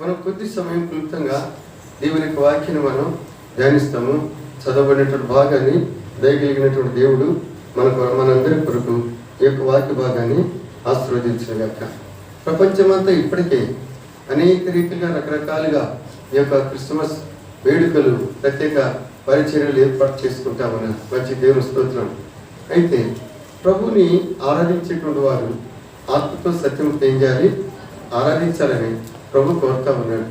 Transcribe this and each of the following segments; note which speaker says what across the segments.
Speaker 1: మనం కొద్ది సమయం క్లుప్తంగా దేవుని యొక్క వాక్యాన్ని మనం ధ్యానిస్తాము. చదవబడినటువంటి భాగాన్ని దయగలిగినటువంటి దేవుడు మనందరి కొరకు ఈ యొక్క వాక్య భాగాన్ని ఆశీర్వదించగాక. ప్రపంచమంతా ఇప్పటికే అనేక రీతిగా రకరకాలుగా ఈ యొక్క క్రిస్మస్ వేడుకలు ప్రత్యేక పరిచర్యలు ఏర్పాటు చేసుకుంటామన్న మంచి దేవుని స్తోత్రం. అయితే ప్రభుని ఆరాధించేటువంటి వారు ఆత్మతో సత్యంతో ఏం చేయాలి? ఆరాధించాలని ప్రభు కోరుతా ఉన్నాడు.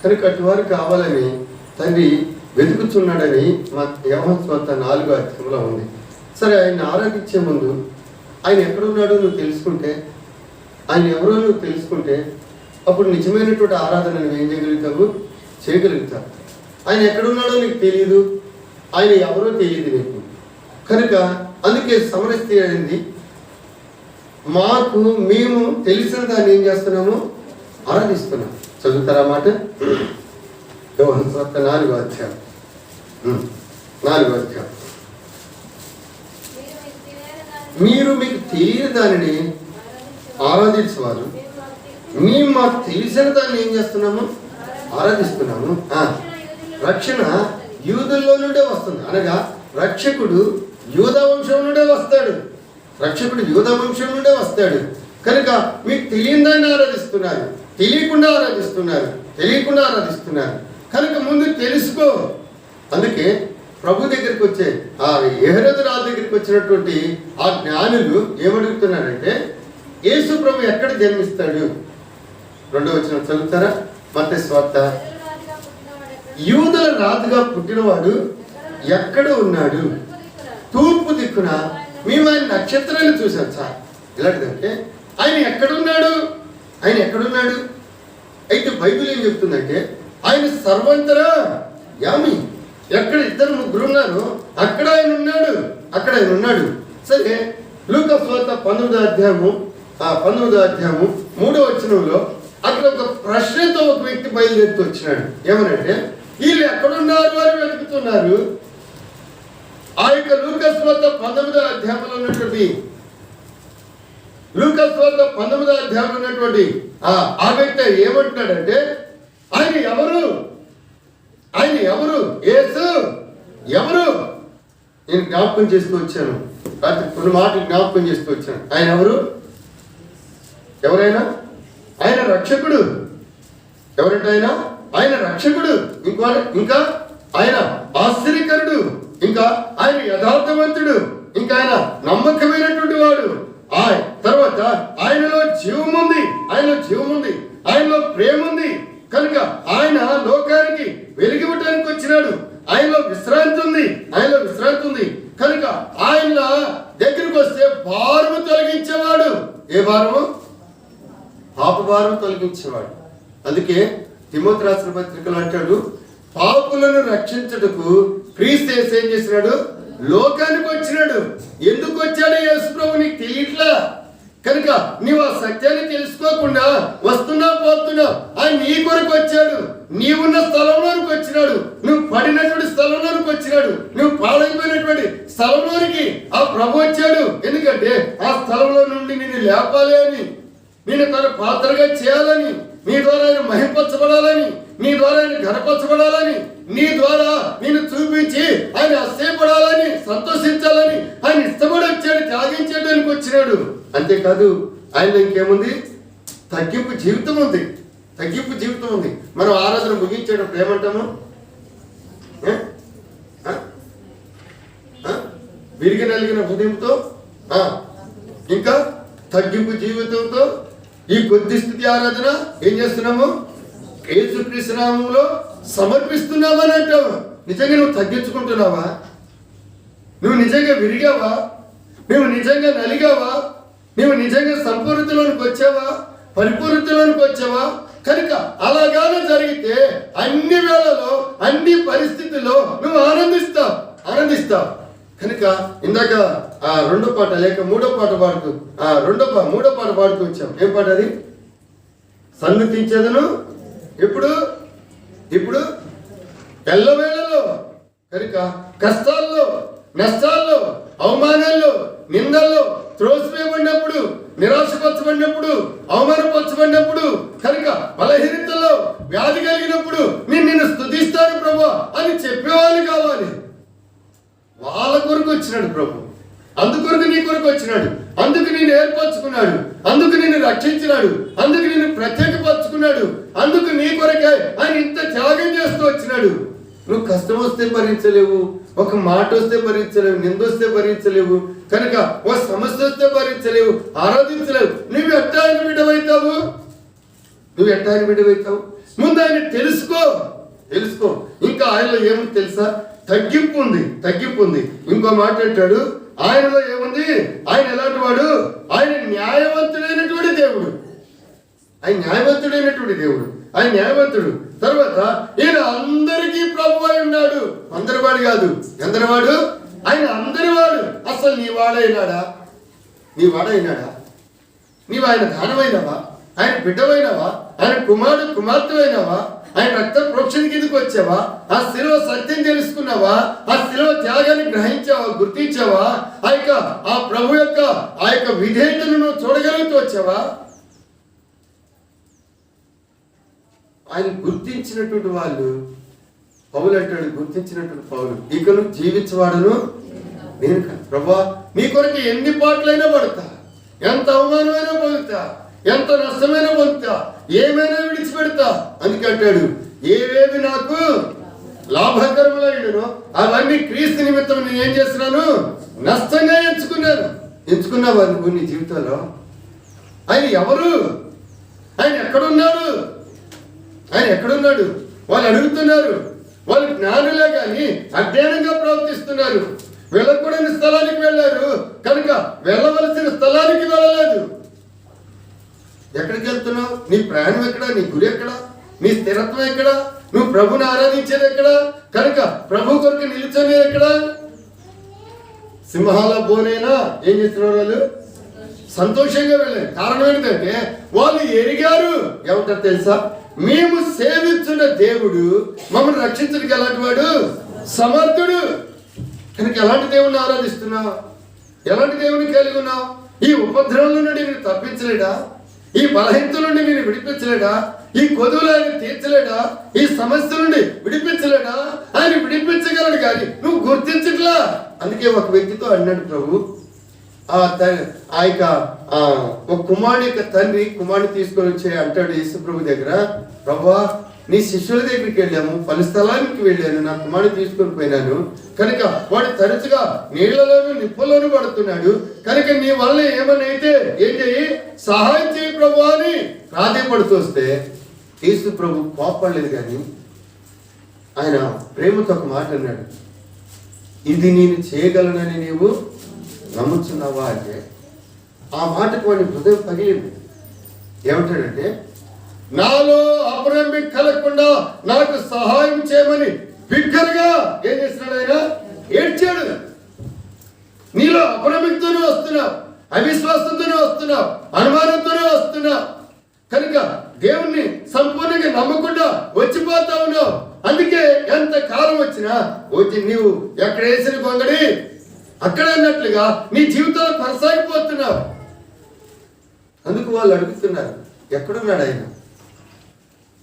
Speaker 1: కనుక అటువారు కావాలని తండ్రి వెతుకుతున్నాడని మా యోహాను సువార్త 4వ అధ్యాయంలో ఉంది. సరే, ఆయన ఆరాధించే ముందు ఆయన ఎక్కడున్నాడో నువ్వు తెలుసుకుంటే, ఆయన ఎవరో నువ్వు తెలుసుకుంటే అప్పుడు నిజమైనటువంటి ఆరాధన నువ్వు ఏం చేయగలుగుతావు. ఆయన ఎక్కడున్నాడో నీకు తెలియదు, ఆయన ఎవరో తెలియదు నీకు. కనుక అందుకే సమరస్తి అయింది. మేము తెలిసిన దాన్ని ఏం చేస్తున్నాము? ఆరాధిస్తున్నాం. చదువుతారా మాట? యోహాను సువార్త 4వ అధ్యాయం. మీరు మీకు తెలియని దానిని ఆరాధించేవారు, మేము మాకు తెలిసిన దాన్ని ఏం చేస్తున్నాము? ఆరాధిస్తున్నాము. రక్షణ యూదుల్లో నుండే వస్తుంది. అనగా రక్షకుడు యూదా వంశం నుండే వస్తాడు. కనుక మీకు తెలియని దాన్ని ఆరాధిస్తున్నారు, తెలియకుండా ఆరాధిస్తున్నారు. కనుక ముందు తెలుసుకో. అందుకే ప్రభు దగ్గరికి వచ్చే ఆ యెహోదు రాజు దగ్గరికి వచ్చినటువంటి ఆ జ్ఞానులు ఏమడుగుతున్నారంటే, యేసు ప్రభు ఎక్కడ జన్మిస్తాడు? 2వ వచనం చదువుతారా? మత్తయి సువార్త. యూదుల రాజుగా పుట్టినవాడు ఎక్కడ ఉన్నాడు? తూర్పు దిక్కున. మేము ఆయన నక్షత్రాన్ని చూసాం సార్. ఎలాంటిదంటే ఆయన ఎక్కడున్నాడు? అయితే బైబిల్ ఏం చెప్తుందంటే ఆయన సర్వంతరా యామి. ఎక్కడ 2-3 ఉన్నారో అక్కడ ఆయన ఉన్నాడు. సరే, లూకా సువార్త 19వ అధ్యాయము 3వ వచనంలో అక్కడ ఒక ప్రశ్నతో ఒక వ్యక్తి బయలుదేరుతూ వచ్చినాడు. ఏమనంటే, వీళ్ళు ఎక్కడున్నారు అని వెతుకుతున్నారు. ఆ యొక్క లూకా సువార్త 19వ అధ్యాయంలో ఉన్నటువంటి ఆ వ్యక్తి ఏమంటున్నాడంటే, ఆయన ఎవరు? యేసు ఎవరు? నేను జ్ఞాపకం చేస్తూ వచ్చాను. రాత్రి కొన్ని మాటలు జ్ఞాపకం చేస్తూ వచ్చాను. ఆయన ఎవరైనా ఆయన రక్షకుడు. ఎవరంటే ఆయన రక్షకుడు. ఇంకా ఆయన ఆశ్చర్యకరుడు. ఇంకా ఆయన యథార్థవంతుడు. ఇంకా ఆయన నమ్మకమైనటువంటి వాడు. తర్వాత ఆయనలో జీవం ఉంది, ఆయనలో ప్రేమ ఉంది. కనుక ఆయన లోకానికి వెలిగివ్వటానికి వచ్చినాడు. ఆయనలో విశ్రాంతి ఉంది. కనుక ఆయన దగ్గరికి వస్తే భారము తొలగించేవాడు. ఏ భారము? పాప భారం తొలగించేవాడు. అందుకే తిమోతి రాసిన పత్రికలు అంటాడు, పాపులను రక్షించుటకు క్రీస్తు యేసు ఏం చేసినాడు? లోకానికి వచ్చినాడు. ఎందుకు వచ్చాడో యేసు ప్రభు నీకు తెలియట్లా. కనుక నీవు ఆ సత్యాన్ని తెలుసుకోకుండా పోతున్నా ఆయన నీ కొరకు వచ్చాడు. నీవున్న స్థలంలోనికి వచ్చినాడు. నువ్వు పడినటువంటి స్థలంలోనికి వచ్చినాడు. నువ్వు పాడైపోయినటువంటి స్థలంలోనికి ఆ ప్రభు వచ్చాడు. ఎందుకంటే ఆ స్థలంలో నుండి నిన్ను లేపాలి అని, నేను తన పాత్రగా చేయాలని, నీ ద్వారా ఆయన మహింపరచబడాలని, నీ ద్వారా ఆయన ఘనపరచబడాలని, నీ ద్వారా నేను చూపించి ఆయన అసహ్యపడాలని, సంతోషించాలని ఆయన ఇష్టపడి వచ్చాడు, త్యాగించడానికి వచ్చినాడు. అంతేకాదు ఆయన ఇంకేముంది? తగ్గింపు జీవితం ఉంది. మనం ఆరాధన ముగించేటప్పుడు ఏమంటాము? విరిగి నలిగిన హృదయంతో, ఇంకా తగ్గింపు జీవితంతో ఈ కొద్ది స్థితి ఆరాధన ఏం చేస్తున్నాము? యేసుక్రీస్తు నామములో సమర్పిస్తున్నామని అంటావు. నిజంగా నువ్వు తగ్గించుకుంటున్నావా? నువ్వు నిజంగా విరిగావా? నువ్వు నిజంగా నలిగావా? నువ్వు నిజంగా సంపూర్ణతలోనికి వచ్చావా? పరిపూర్ణతలోనికి వచ్చావా? కనుక అలాగానే జరిగితే అన్ని వేళలో, అన్ని పరిస్థితుల్లో నువ్వు ఆనందిస్తావు. కనుక ఇందాక 2వ పాట లేక 3వ పాట పాడుతూ 3వ పాట పాడుతూ వచ్చాం. ఏం పాట అది? సన్నుతించేదను ఇప్పుడు ఎల్లవేళలో. కనుక కష్టాల్లో, నష్టాల్లో, అవమానాల్లో, నిందల్లో, త్రోసివేయబడినప్పుడు, నిరాశపరచబడినప్పుడు, అవమానపరచబడినప్పుడు, కనుక బలహీనతలో, వ్యాధి కలిగినప్పుడు నేను నిన్ను స్తుతిస్తాను ప్రభువా అని చెప్పేవాళ్ళు కావాలి. వాళ్ళ కొరకు వచ్చినాడు ప్రభు. అందుకొరకు నీ కొరకు వచ్చినాడు. అందుకు నేను ఏర్పరచుకున్నాడు. అందుకు నిన్ను రక్షించినాడు. అందుకు నిన్ను ప్రత్యేకపరచుకున్నాడు. అందుకు నీ కొరకే ఆయన ఇంత త్యాగం చేస్తూ వచ్చినాడు. నువ్వు కష్టం వస్తే భరించలేవు, ఒక మాట వస్తే భరించలేవు, నిందొస్తే భరించలేవు, కనుక ఒక సమస్య వస్తే భరించలేవు, ఆరాధించలేవు. నువ్వు ఎట్టా ఆయన బిడ్డవైతావు? నువ్వు ఎట్టా ఆయన బిడ్డవైతావు? ముందు ఆయన తెలుసుకో. ఇంకా ఆయనలో ఏముంది తెలుసా? తగ్గింపు ఉంది. ఇంకో మాట అంటాడు, ఆయనలో ఏముంది? ఆయన ఎలాంటి వాడు? ఆయన న్యాయవంతుడైనటువంటి దేవుడు. ఆయన న్యాయవంతుడు. తర్వాత ఈయన అందరికీ ప్రభు అయి ఉన్నాడు. అందరివాడు కాదు. ఎందరివాడు? ఆయన అందరివాడు. అసలు నీ వాడైనాడా? నీవు ఆయన దానమైనవా? ఆయన బిడ్డమైనవా? ఆయన కుమార్తెమైనవా? ఆయన రక్త ప్రోక్షణ కిందకు వచ్చావా? ఆ శిలువ సత్యం తెలుసుకున్నావా? ఆ శిలువ త్యాగాన్ని గ్రహించావా, గుర్తించావా? ఆ ప్రభు యొక్క విధేయతను నువ్వు చూడగలుగుతూ వచ్చావా? ఆయన గుర్తించినటువంటి వాళ్ళు పౌలు అంటాడు, గుర్తించినటువంటి పౌలు, ఇక నువ్వు జీవించవాడను నేను కాదు ప్రభువా, నీ కొరకు ఎన్ని పాటలైనా పడతా, ఎంత అవమానమైనా పొందుతా, ఎంత నష్టమైనా పొందుతా, ఏమైనా విడిచిపెడతా. అందుకే అంటాడు, ఏవేవి నాకు లాభకరములైనను అవన్నీ క్రీస్తు నిమిత్తం నేను ఏం చేస్తున్నాను? నష్టంగా ఎంచుకున్నావా నువ్వు నీ జీవితంలో? ఆయన ఎవరు? ఆయన ఎక్కడున్నాడు? వాళ్ళు అడుగుతున్నారు. వాళ్ళు జ్ఞానులే కానీ అజ్ఞానంగా ప్రవర్తిస్తున్నారు. వెళ్ళకూడని స్థలానికి వెళ్ళారు కనుక వెళ్ళవలసిన స్థలానికి వెళ్ళలేదు. ఎక్కడికి వెళ్తున్నావు? నీ ప్రయాణం ఎక్కడ? నీ గురి ఎక్కడ? నీ స్థిరత్వం ఎక్కడ? నువ్వు ప్రభుని ఆరాధించేది ఎక్కడ? కనుక ప్రభు కొరకు నిలిచేది ఎక్కడ? సింహాల బోనైనా ఏం చేస్తున్నారు? వాళ్ళు సంతోషంగా వెళ్ళారు. కారణం ఏంటంటే వాళ్ళు ఎరిగారు. ఏమంటారు తెలుసా? మేము సేవించున్న దేవుడు మమ్మల్ని రక్షించడానికి ఎలాంటి వాడు? సమర్థుడు. కనుక ఎలాంటి దేవుడిని ఆరాధిస్తున్నావు? ఎలాంటి దేవుని కలిగి ఉన్నావు? ఈ ఉపద్రవం నుండి నేను తప్పించలేడా? ఈ బలహీనత నుండి నేను విడిపించలేడా? ఈ కొదువులు ఆయన తీర్చలేడా? ఈ సమస్య నుండి విడిపించలేడా? ఆయన విడిపించగలడు కానీ నువ్వు గుర్తించట్లా. అందుకే ఒక వ్యక్తితో అన్నాడు ప్రభు, ఒక కుమారుడి యొక్క తండ్రి కుమారుని తీసుకొని వచ్చే అంటాడు యేసు ప్రభు దగ్గర, ప్రభువా నీ శిష్యుల దగ్గరికి వెళ్ళాము, పలు స్థలానికి వెళ్ళాను, నా కుమారుని తీసుకొని పోయినాను, కనుక వాడు తరచుగా నీళ్లలోనూ నిప్పుల్లోనూ పడుతున్నాడు, కనుక నీ వల్ల ఏమని అయితే ఏం చేయి, సహాయం చేయి ప్రభు అని ప్రాధేయపడుతూ వస్తే యేసు ప్రభు కోపడలేదు కానీ ఆయన ప్రేమతో ఒక మాట అన్నాడు, ఇది నేను చేయగలనని నీవు నమ్ముతున్నావా అంటే ఆ మాటకు వాడి హృదయం పగిలింది. ఏమంటాడంటే, నాలో అపనమ్మిక కలగకుండా నాకు సహాయం చేయమని బిగ్గరగా ఏం చేస్తున్నాడు? ఆయన ఏడ్చాడు. నీలో అపనమ్మికతోనే వస్తున్నావు, అవిశ్వాసంతోనే వస్తున్నావు, అనుమానంతోనే వస్తున్నావు, కనుక దేవుణ్ణి సంపూర్ణంగా నమ్మకుండా వచ్చిపోతా ఉన్నావు. అందుకే ఎంత కాలం వచ్చినా వచ్చి నీవు ఎక్కడ వేసిన గొంగడి అక్కడ అన్నట్లుగా నీ జీవితంలో కొనసాగిపోతున్నావు. అందుకు వాళ్ళు అడుగుతున్నారు, ఎక్కడున్నాడు ఆయన?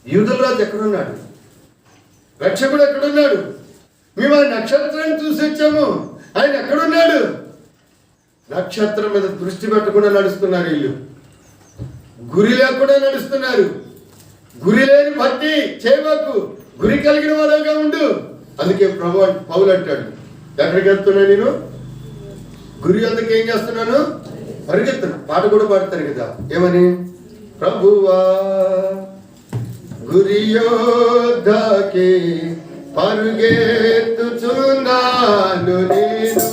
Speaker 1: యూదుల రాజు ఎక్కడున్నాడు? రక్షకుడు ఎక్కడున్నాడు? మేము ఆ నక్షత్రాన్ని చూసి వచ్చాము, ఆయన ఎక్కడున్నాడు? నక్షత్రం మీద దృష్టి పెట్టకుండా నడుస్తున్నారు వీళ్ళు. గురి లేకుండా నడుస్తున్నారు. గురి లేని భక్తి చేయబాకు, గురి కలిగిన వాడుగా ఉండు. అందుకే ప్రభు పౌలు అంటాడు, ఎక్కడికి వెళ్తున్నా నేను? గురి అందుకు ఏం చేస్తున్నాను? పరిగెత్తున్నా. పాట కూడా పాడతారు కదా, ఏమని? ప్రభువా గురి యోద్ధాకి పరుగెత్తుచున్నాను నేను,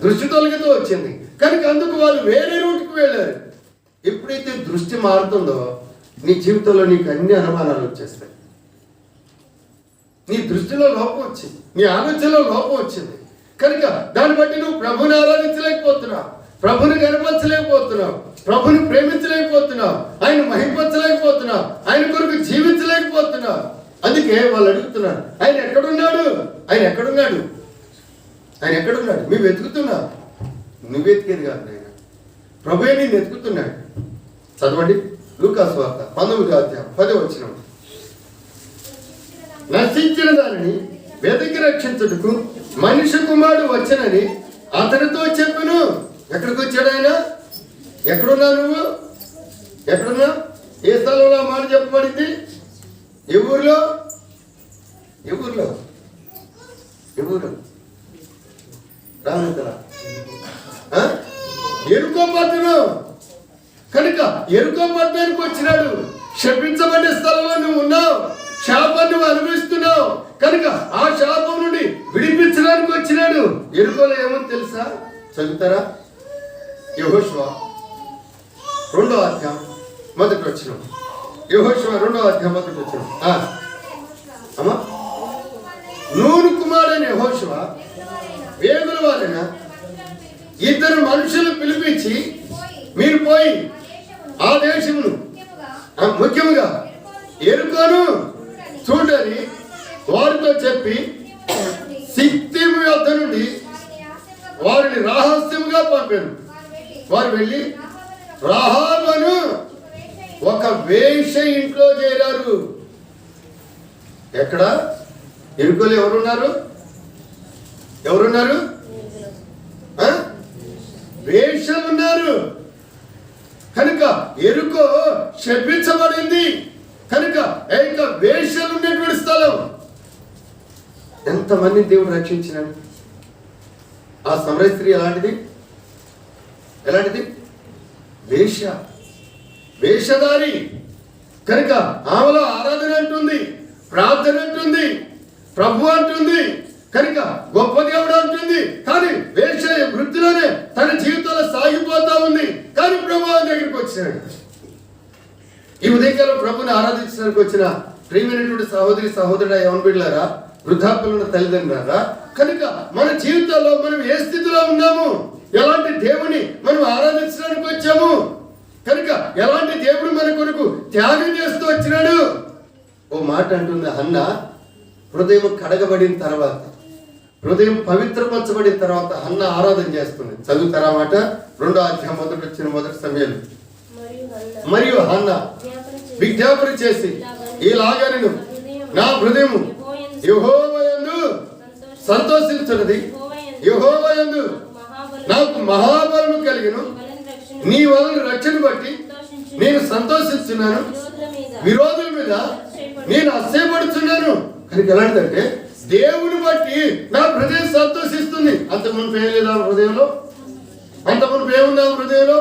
Speaker 1: దృష్టి తొలగితూ వచ్చింది కనుక అందుకు వాళ్ళు వేరే రూట్కి వెళ్ళారు. ఎప్పుడైతే దృష్టి మారుతుందో నీ జీవితంలో నీకు అన్ని అనుమానాలు వచ్చేస్తాయి. నీ దృష్టిలో లోపం వచ్చింది, నీ ఆలోచనలో లోపం వచ్చింది కనుక దాన్ని బట్టి నువ్వు ప్రభుని ఆరాధించలేకపోతున్నావు, ప్రభుని కనపరచలేకపోతున్నావు, ప్రభుని ప్రేమించలేకపోతున్నావు, ఆయన మహింపరచలేకపోతున్నావు, ఆయన కొరకు జీవించలేకపోతున్నావు. అందుకే వాళ్ళు అడుగుతున్నారు, ఆయన ఎక్కడున్నాడు, ఆయన ఎక్కడున్నాడు, ఆయన ఎక్కడున్నాడు. మేము వెతుకుతున్నావు, నువ్వు వెతికేది కాదు ఆయన, ప్రభువే నేను వెతుకుతున్నాడు. చదవండి లూకా సువార్త 19వ అధ్యాయం 10వ వచనం. నశించిన దానిని వెతికి రక్షించుటకు మనిషి కుమారుడు వచ్చనని అతనితో చెప్పును. ఎక్కడికి వచ్చాడు ఆయన? ఎక్కడున్నా నువ్వు? ఎక్కడున్నా? ఏ స్థలంలో మాట చెప్పబడింది? ఏ ఊరిలో? ఏ ఊరిలో? ఏ ఊరు? రామంతరా ఎరుకో పట్టణం కనుక ఎరుకో పట్టణానికి వచ్చినాడు. శపించబడే స్థలంలో నువ్వు ఉన్నావు, శాపాన్ని నువ్వు అనుభవిస్తున్నావు కనుక ఆ శాపం నుండి విడిపించడానికి వచ్చినాడు. ఎరుకోలో ఏమో తెలుసా? చదువుతారా? యెహోషువ 2వ అధ్యాయం 1వ వచనం. యెహోషువ 2వ అధ్యాయం 1వ వచనం. అమ్మా, నూను కుమారుడైన యెహోషువ వేగుల వారైన 2 మనుషులు పిలిపించి మీరు పోయి ఆ దేశమును ముఖ్యముగా ఎరుకోను చూడని వారితో చెప్పి సిత్తీము యొద్ద నుండి వారిని రహస్యముగా పంపారు. వారు వెళ్ళి రాహాబును ఒక వేశ్య ఇంట్లో చేరారు. ఎక్కడ? ఎరుకోలు ఎవరున్నారు? ఎవరున్నారు? వేశ్యలు ఉన్నారు కనుక ఎరుకో శపించబడింది కనుక ఏక వేశ్యలు ఉండేటువంటి స్థలం. ఎంతమంది దేవుడు రక్షించినాడు. ఆ సమరయ స్త్రీ ఎలాంటిది? ఎలాంటిది? వేశ్య, వేషధారి కనుక ఆమెలో ఆరాధన అంటుంది, ప్రార్థన అంటుంది, ప్రభు అంటుంది కనుక గొప్ప దేవుడు అంటుంది. కానీ వేష వృత్తిలోనే తన జీవితంలో సాగిపోతా ఉంది. కానీ ప్రభు దగ్గరికి వచ్చినాడు. ఈ ఉదయకాలం ప్రభుని ఆరాధించడానికి వచ్చిన ప్రియమైనటువంటి సహోదరి సహోదరుడు ఎవరు బిడ్డలారా, వృద్ధాప్యులు ఉన్న తల్లిదండ్రులారా, కనుక మన జీవితంలో మనం ఏ స్థితిలో ఉన్నాము, ఎలాంటి దేవుని మనం ఆరాధించడానికి వచ్చాము కనుక ఎలాంటి దేవుడు మన కొరకు త్యాగం చేస్తూ వచ్చినాడు. ఓ మాట అంటుంది హన్న, హృదయం కడగబడిన తర్వాత, హృదయం పవిత్రపరచబడిన తర్వాత హన్న ఆరాధన చేస్తుంది. చదువుతారా మాట? 2వ అధ్యాయం 1వ వచ్చిన 1 సమయాలు. మరియు హన్న విజ్ఞాపన చేసి ఇలాగా నేను నా హృదయము యెహోవా యందు సంతోషించున్నది, యెహోవా యందు నాకు మహాబలము కలిగిను, నీ వలన రక్షణ బట్టి నేను సంతోషిస్తున్నాను, విరోధుల మీద నేను అసహ్యపడుతున్నాను. కనుక ఎలాంటిదంటే దేవుని బట్టి నా హృదయం సంతోషిస్తుంది. అంత మునుపు ఏం లేదా హృదయంలో? అంత మునుపు ఏముందా హృదయంలో?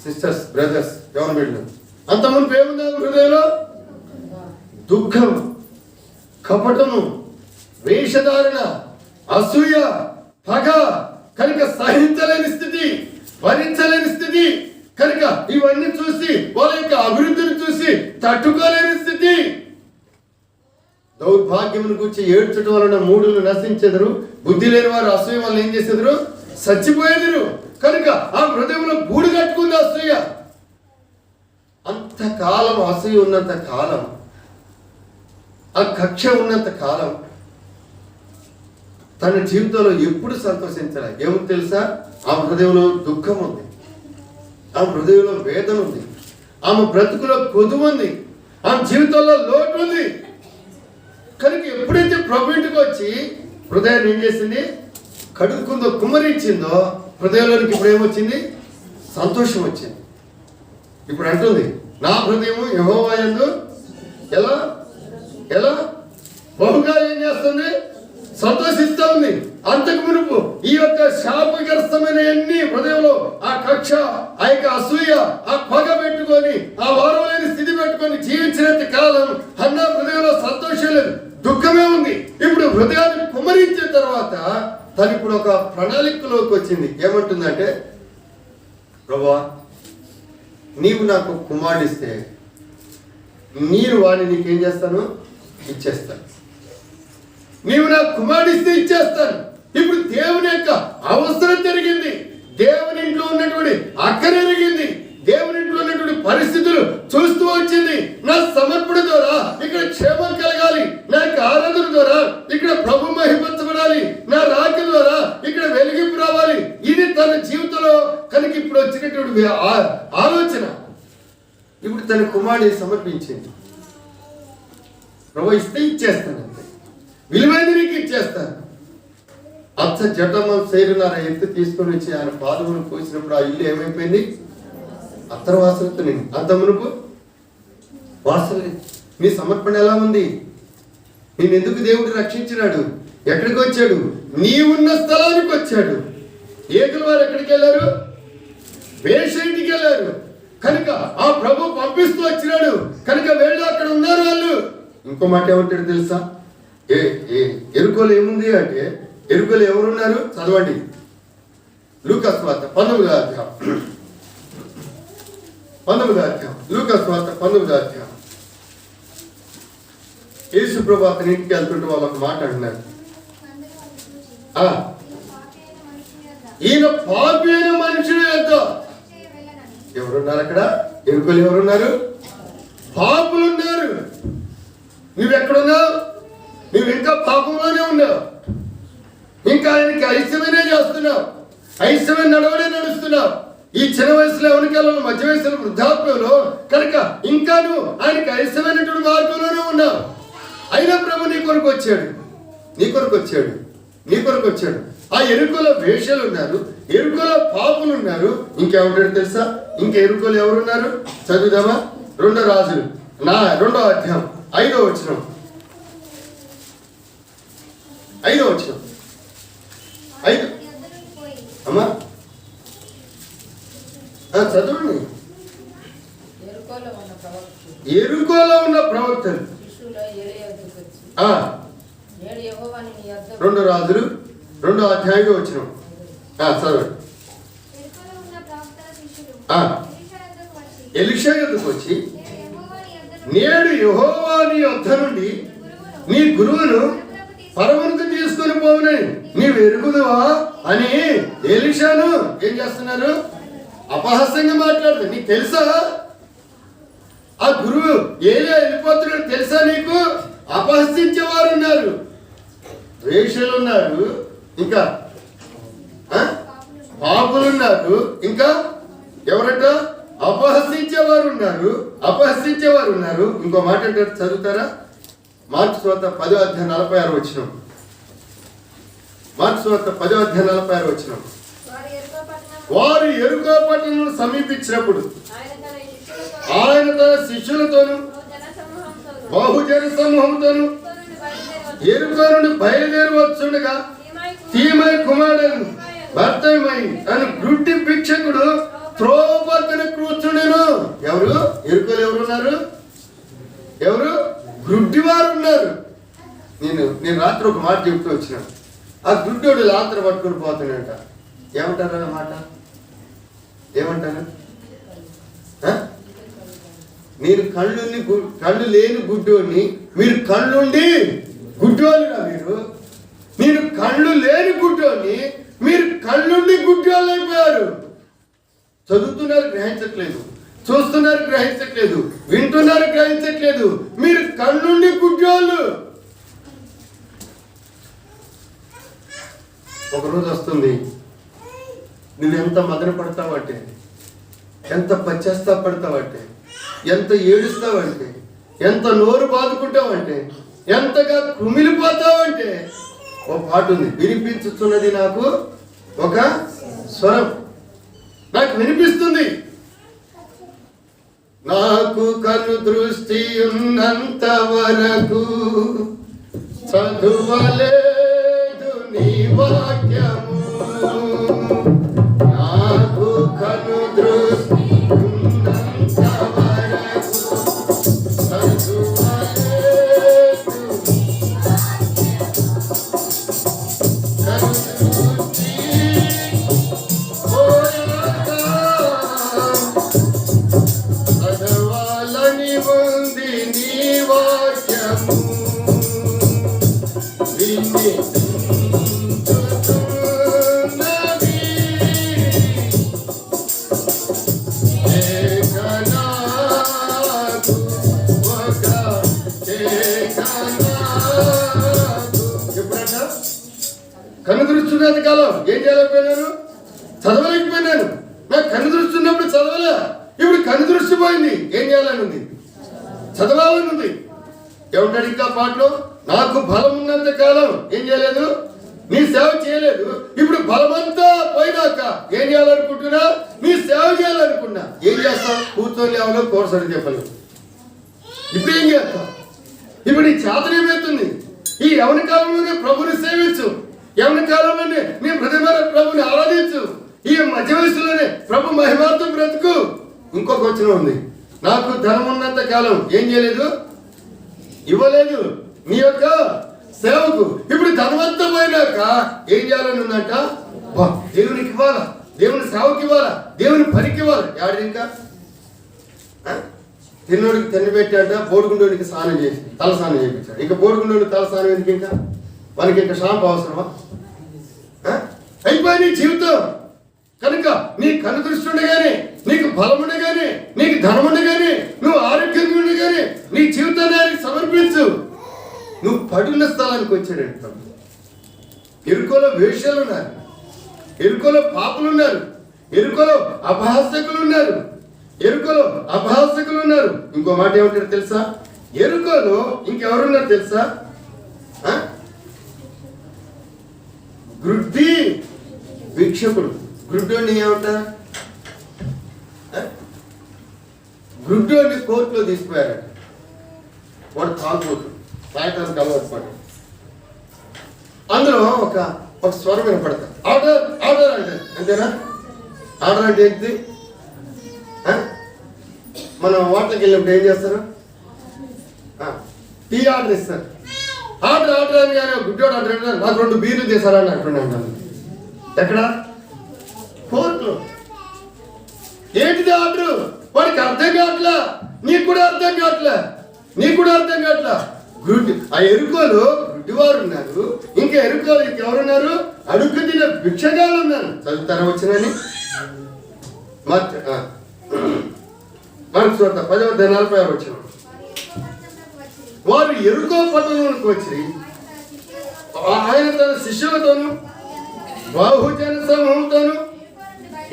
Speaker 1: సిస్టర్స్, బ్రదర్స్, గవర్నమెంట్ అంత మునుపు ఏముందా హృదయంలో? దుఃఖం, కపటము, వేషధారణ, అసూయ, పగ కనుక సహించలేని స్థితి, భరించలేని స్థితి కనుక ఇవన్నీ చూసి వాళ్ళ యొక్క అభివృద్ధిని చూసి తట్టుకోలేని స్థితి. దౌర్భాగ్యమును గురించి ఏడ్చడం వలన మూడులు నశించెదరు, బుద్ధి లేని వారు అసూయ వల్ల ఏం చేసేదరు? చచ్చిపోయేదరు. కనుక ఆ హృదయంలో గూడు కట్టుకుంది అసూయ. అంతకాలం అసూయ ఉన్నంత కాలం, ఆ కక్ష ఉన్నంత కాలం తన జీవితంలో ఎప్పుడు సంతోషించాలి. ఏమో తెలుసా? ఆ హృదయంలో దుఃఖం ఉంది, ఆ హృదయంలో వేదన ఉంది, ఆమె బ్రతుకులో కొదువు ఉంది, ఆమె జీవితంలో లోటు ఉంది. కనుక ఎప్పుడైతే ప్రభు ఇంటికి వచ్చి హృదయాన్ని ఏం చేసింది? కడుక్కుందో, కుమ్మరించిందో, హృదయంలోనికి ఇప్పుడు ఏమొచ్చింది? సంతోషం వచ్చింది. ఇప్పుడు అంటుంది నా హృదయము యెహోవా యందు ఎలా ఎలా బహుగా ఏం చేస్తుంది? సంతోషిస్తా ఉంది. అంతకు మునుపు ఈ యొక్క శాపగ్రస్తమైన ఎన్ని హృదయంలో ఆ కక్ష, ఆ యొక్క అసూయ, ఆ పగ పెట్టుకొని, ఆ వారం లేని స్థితి పెట్టుకొని జీవించినంత కాలం హన్నా హృదయంలో సంతోషం లేదు, దుఃఖమే ఉంది. ఇప్పుడు హృదయాన్ని కుమ్మరించిన తర్వాత కూడా తను ఇప్పుడు ఒక ప్రణాళికలోకి వచ్చింది. ఏమంటుందంటే, ప్రభువా నీవు నాకు కుమారుడిస్తే నేను వాడిని నీకేం చేస్తాను, ఇచ్చేస్తాను. నీవు నాకు కుమారుడిస్తే ఇచ్చేస్తాను. ఇప్పుడు దేవుని యొక్క అవసరం జరిగింది, దేవుని ఇంట్లో ఉన్నటువంటి అక్కర ఎరిగింది, దేవుని ఇంట్లో ఉన్నటువంటి పరిస్థితులు చూస్తూ వచ్చింది. నా సమర్పణ ద్వారా ఇక్కడ క్షేమం కలగాలి, నా యొక్క ఆరాధన ద్వారా ఇక్కడ ప్రభు మహిమపరచబడాలి, నా రాక ద్వారా ఇక్కడ వెలిగింపు రావాలి. ఇది తన జీవితంలో కనుక ఇప్పుడు వచ్చినటువంటి ఆలోచన. ఇప్పుడు తన కుమారుడిని సమర్పించింది. ప్రభు ఇస్తే ఇచ్చేస్తానంటే, విలువైన నీకు ఇచ్చేస్తాను. అచ్చ జటమం సేరునార ఎత్తు తీసుకొని వచ్చి ఆయన పాదమును పోసినప్పుడు ఆ ఇల్లు ఏమైపోయింది, అత్తర వాసనతో నేను అంత మునుపు వాసన. నీ సమర్పణ ఎలా ఉంది? నేను ఎందుకు దేవుడు రక్షించినాడు? ఎక్కడికి వచ్చాడు? నీవున్న స్థలానికి వచ్చాడు. ఏకుల వారు ఎక్కడికి వెళ్ళారు? వేశ్య ఇంటికి వెళ్ళారు. కనుక ఆ ప్రభు పంపిస్తూ వచ్చినాడు కనుక వెళ్ళు, అక్కడ ఉన్నారు వాళ్ళు. ఇంకో మాట ఏమంటాడు తెలుసా? ఎరుకోలు ఏముంది అంటే, ఎరుకోలు ఎవరున్నారు? చదవండి, లూకా సువార్త 19వ అధ్యాయం. లూకా సువార్త 19వ అధ్యాయం. యేసు ప్రభు అతని ఇంటికి వెళ్తుంటే వాళ్ళు ఒక మాట అంటున్నారు, ఈయన పాపి అయిన మనుషుడు యొద్ద. ఎవరున్నారు అక్కడ? ఎరుకలు ఎవరున్నారు? పాపులు ఉన్నారు. నువ్వెక్కడున్నావు? నువ్వు ఇంకా పాపంలోనే ఉన్నావు. ఇంకా ఆయనకి ఐశ్వర్యమే చేస్తున్నావు, ఐశ్వర్యం నడవడే నడుస్తున్నావు. ఈ చిన్న వయసులో ఎవరికెళ్ళను, మధ్య వయసులో, వృద్ధాప్యంలో కనుక ఇంకా నువ్వు ఆయనకి ఐశ్వర్యమైనటువంటి మార్గంలోనే ఉన్నావు. అయినా ప్రభు నీ కొరకు వచ్చాడు, నీ కొరకు వచ్చాడు, నీ కొరకు వచ్చాడు. ఆ ఎరుకల వేషలు ఉన్నారు, ఎరుకల పాపులు ఉన్నారు. ఇంకేమంటాడు తెలుసా? ఇంకా ఎరుకలు ఎవరున్నారు? చదువుదామా? 2 రాజులు 2వ అధ్యాయం 5వ వచనం. 5వ వచనం. 5 అమ్మా చదవండి. ఎరుకోలో ఉన్న ప్రవక్తలు 2 రాజులు 2వ అధ్యాయం వచనం చదవండి. ఎలీషా యొద్దకు వచ్చి, నేడు యెహోవా నీ యొద్ద నుండి నీ గురువును పరమునకు తీసుకొని పోవునని నీవు ఎరుగుదువా అని ఎలీషాను ఏం చేస్తున్నారు? అపహాస్యంగా మాట్లాడుతుంది. నీకు తెలుసా ఆ గురువు ఏలియా వెళ్ళిపోతున్నాడు? తెలుసా నీకు? అపహసించేవారు ఉన్నారు, వేషలు ఉన్నారు, ఇంకా పాపులు ఉన్నారు, ఇంకా ఎవరట? అపహసించేవారు ఉన్నారు. ఇంకో మాట అంటే చదువుతారా? మార్కు సువార్త 10వ అధ్యాయం 46వ వచనం. మార్కు సువార్త 10వ అధ్యాయం 46వ వచనం. వారు యెరికో పట్టణమును సమీపించినప్పుడు ఆయన తన శిష్యులతోను బహుజన సమూహంతోను యెరికో నుండి బయలుదేరి వచ్చుండగా తీమై కుమారుడు బర్తమై అని గుడ్డి భిక్షకుడు త్రోవ పక్కన కూర్చుండెను. ఎవరు? ఎరుకలు ఎవరున్నారు? ఎవరు? గుడ్డి వారు ఉన్నారు. నేను రాత్రి ఒక మాట చెప్తూ వచ్చినాను. ఆ గుడ్డోడు రాత్రి పట్టుకుని పోతున్నాడట. ఏమంటారు అన్నమాట? ఏమంటారు? నేను కళ్ళు లేని గుడ్డోని, మీరు కళ్ళుండి గుడ్డోలుగా నేను కళ్ళు లేని గుడ్డోని, మీరు కళ్ళుండి గుడ్డోళ్ళు అయిపోయారు. చదువుతున్నారు, గ్రహించట్లేదు. చూస్తున్నారు, గ్రహించట్లేదు. వింటున్నారు, గ్రహించట్లేదు. మీరు కళ్ళుండి గుడ్డోళ్ళు. ఒకరోజు వస్తుంది, నువ్వెంత మదన పడతావంటే, ఎంత పశ్చాత్తాపడతావంటే, ఎంత ఏడుస్తావంటే, ఎంత నోరు బాదుకుంటావంటే, ఎంతగా కుమిలిపోతావంటే, ఓ పాట ఉంది, వినిపించుతున్నది నాకు ఒక స్వరం. నాకు వినిపిస్తుంది. నాకు కను దృష్టి ఉన్నంత వరకు చదువలేదు నీ వాక్యము. నాకు కను దృష్టి ఉన్నంత వరకు చదువలేదు దృష్టి కాలం ఏం చేయలేకపోయినాను? చదవలేకపోయినాను. నాకు కన్ను దృష్టి ఉన్నప్పుడు చదవలే, ఇప్పుడు కన్ను దృష్టి పోయింది. ఏం చేయాలని ఉంది? చదవాలని ఉంది. ఏమంటాడు ఇంకా పాటలో? నాకు బలం ఉన్నంత కాలం ఏం చేయలేదు, నీ సేవ చేయలేదు. ఇప్పుడు బలమంతా పోయినాక ఏం చేయాలనుకుంటున్నా? నీ సేవ చేయాలనుకున్నా. ఏం చేస్తావు? కూర్చొని లేవలో కోర్సడి చెప్పలేదు. ఇప్పుడు ఏం చేస్తావు? ఇప్పుడు నీ చేతన ఏమవుతుంది? ఈ యవన కాలంలోనే ప్రభుని సేవించు, యవన కాలంలోనే నీ ప్రతిమైన ప్రభుని ఆరాధించు, ఈ మధ్య వయసులోనే ప్రభు మహిమార్థం బ్రతుకు. ఇంకొక వచనం ఉంది, నాకు ధనం ఉన్నంత కాలం ఏం చేయలేదు, ఇవ్వలేదు నీ యొక్క సేవకు. ఇప్పుడు ధనవంతం పోయినాక ఏం చేయాలని ఉందంట? దేవునికి ఇవ్వాలా, దేవుని సేవకి ఇవ్వాలా, దేవుని పనికి ఇవ్వాలి. యాడు ఇంకా తిన్నోడికి తిని పెట్టాట, బోడుగుండోడికి స్నానం చేసి తల స్నానం చేయించాడు. ఇంకా బోడుగుండోడికి తల స్నానం ఎందుకు? ఇంకా మనకి ఇంకా షాంపు అవసరమా? అయిపోయి నీ జీవితం. కనుక నీ కను దృష్టి ఉండగానే, నీకు బలం ఉండగానే, నీకు ధనం ఉండగానే, నువ్వు ఆరోగ్యంగా ఉండగానే నీ జీవితాన్ని ఆయనకి సమర్పించు. నువ్వు పడున్న స్థలానికి వచ్చాడండి ప్రభు. ఎరుకోలో వేశ్యలు ఉన్నారు, ఎరుకోలో పాపులు ఉన్నారు, ఎరుకోలో అపహాసకులు ఉన్నారు, ఎరుకోలో అపహాసకులు ఉన్నారు. ఇంకో మాట ఏమంటారు తెలుసా? ఎరుకోలో ఇంకెవరున్నారు తెలుసా? గ్రుడ్డి భిక్షకుడు. గ్రుడ్డోని ఏమంటారు? గ్రుడ్డోని కోర్టులో తీసుకుపోయారట. వాడు తాగుపోతాడు, తాగటానికి అలవాటు పడ్డాడు. అందులో ఒక స్వరం వినపడతా, ఆర్డర్ ఆర్డర్ అంటే. అంతేనా? ఆర్డర్ అంటే ఏంటి? మనం హోటల్కి వెళ్ళినప్పుడు ఏం చేస్తారు? టీ ఆర్డర్ ఇస్తారు. ఆర్డర్ ఆర్డర్ అని కానీ గుడ్డోడు ఆర్డర్ అంటే నాకు 2 బీర్లు చేశారని అంటున్నాను. ఎక్కడ? కోర్టులో. ఏంటిది ఆర్డర్? వాడికి అర్థం కావట్లా, నీకు కూడా అర్థం కావట్లా, నీకు కూడా అర్థం కావట్లా. గుడ్డి ఆ ఎరుకోలు గుడ్డివారు ఉన్నారు, ఇంకా ఎరుకోలు ఇంకెవరున్నారు? అడుగు తిన భిక్షగాళ్ళు ఉన్నారు. చదువుతారా వచ్చినని? మనకు 10:46 వచ్చిన వారు ఎరుకో పట్టణంలోకి వచ్చి ఆయన తన శిష్యులతోను బహుజన సమూహంతోను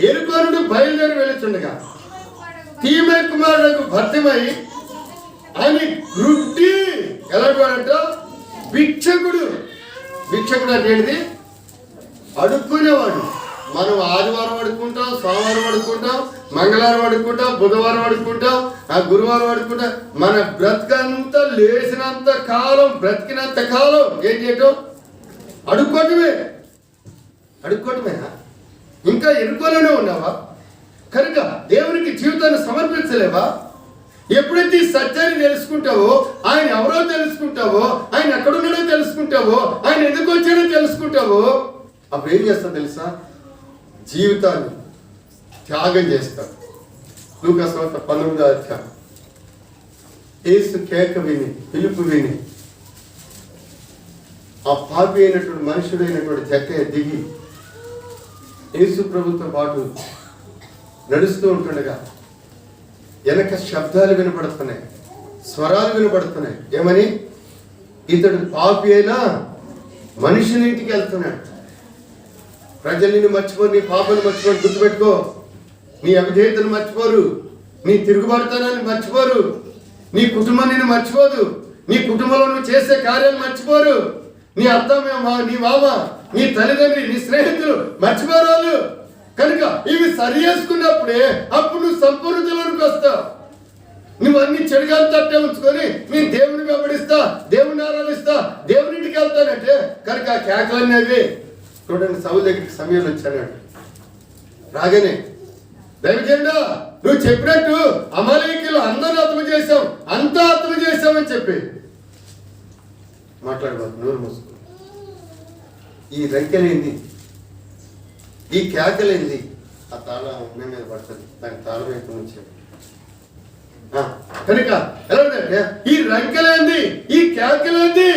Speaker 1: ఎరుకో నుండి బయలుదేరి వెళ్ళుచుండగా తీమే కుమారుడు భర్తమై ఆయన గ్రుడ్డి ఎలాంటివాడంట? భిక్షకుడు. భిక్షకుడు అంటే ఏంటిది? అడుక్కునేవాడు. మనం ఆదివారం అడుక్కుంటాం, సోమవారం అడుక్కుంటాం, మంగళవారం అడుక్కుంటాం, బుధవారం అడుక్కుంటాం, గురువారం అడుక్కుంటాం. మన బ్రతకంతా లేచినంత కాలం, బ్రతికినంత కాలం ఏం చేయటం? అడుక్కోవటమే. అడుక్కోవటమేనా? ఇంకా ఎరుకోలోనే ఉన్నావా? కనుక దేవునికి జీవితాన్ని సమర్పించలేవా? ఎప్పుడైతే ఈ సత్యాన్ని తెలుసుకుంటావో, ఆయన ఎవరో తెలుసుకుంటావో, ఆయన ఎక్కడున్నాడో తెలుసుకుంటావో, ఆయన ఎందుకు వచ్చాడో తెలుసుకుంటావో, అప్పుడు ఏం చేస్తావు తెలుసా? జీవితాన్ని త్యాగం చేస్తాడు. లూకా సువార్త 19వ అధ్యాయం. యేసు కేక విని, పిలుపు విని ఆ పాపి అయినటువంటి మనుషుడైనటువంటి జక్కయ్య దిగి యేసు ప్రభుతో పాటు నడుస్తూ ఉంటుండగా వెనక శబ్దాలు వినపడుతున్నాయి, స్వరాలు వినపడుతున్నాయి. ఏమని? ఇతడు పాపి అయినా మనిషిని ఇంటికి వెళ్తున్నాడు. ప్రజలు నిన్ను మర్చిపోరు, నీ పాపను మర్చిపోరు. గుర్తుపెట్టుకో, నీ అవిధేయతను మర్చిపోరు, నీ తిరుగుబాటుతనాన్ని మర్చిపోరు, నీ కుటుంబం నిన్ను మర్చిపోదు, నీ కుటుంబంలో నువ్వు చేసే కార్యాలు మర్చిపోరు, నీ అత్త, నీ మామ, నీ తల్లిదండ్రి, నీ స్నేహితులు మర్చిపోరు వాళ్ళు. కనుక ఇవి సరి చేసుకున్నప్పుడే అప్పుడు నువ్వు సంపూర్ణతలోనికి వస్తావు. నువ్వు అన్ని చెడుగాలు తట్టే ఉంచుకొని నేను దేవుని వెంబడిస్తా, దేవుని ఆరాధిస్తా, దేవునింటికి వెళ్తానంటే కనుక ఆ కేకలన్నీ అవి. చూడండి, సౌలు దగ్గరికి సమయంలో వచ్చాడు. రాగానే దైవజనుడా నువ్వు చెప్పినట్టు అమాలేకీయులు అందరూ హతము చేశాం, అంతా హతము చేశామని చెప్పి మాట్లాడబాకు, నోరు మూసుకో. ఈ రంకెలేంది, ఈ కేకలేంది? ఆ తాళం అమ్మాయి మీద పడుతుంది, దానికి తాళం ఎక్కడి నుంచి? కనుక ఎలా ఈ రంకెలేంది, ఈ కేకలేంది,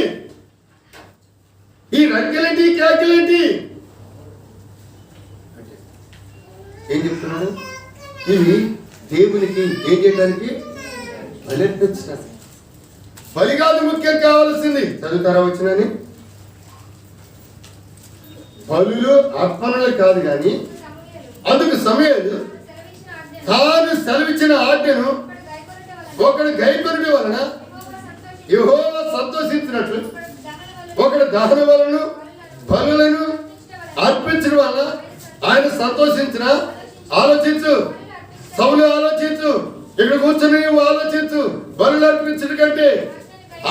Speaker 1: ఈ రంకెలేంటి, ఈ కేకలేంటి? ఏం చెప్తున్నాడు? ఇవి దేవునికి ఏం చేయడానికి? బలిపించడానికి. బలి కాదు ముఖ్యం కావాల్సింది. చదువుతారా వచ్చినని? బలులు అర్పణలు కాదు కానీ అందుకు సమయాలు తాను సెలవిచ్చిన ఆజ్ఞను ఒకడు గైకొనడం వలన యెహోవా సంతోషించినట్లు ఒకడు దహన వలను బలులను అర్పించడం వలన ఆయన సంతోషించిన. ఆలోచించు, సౌలు ఆలోచించు, ఇక్కడ కూర్చొని నువ్వు ఆలోచించు. బలులు అర్పించడం కంటే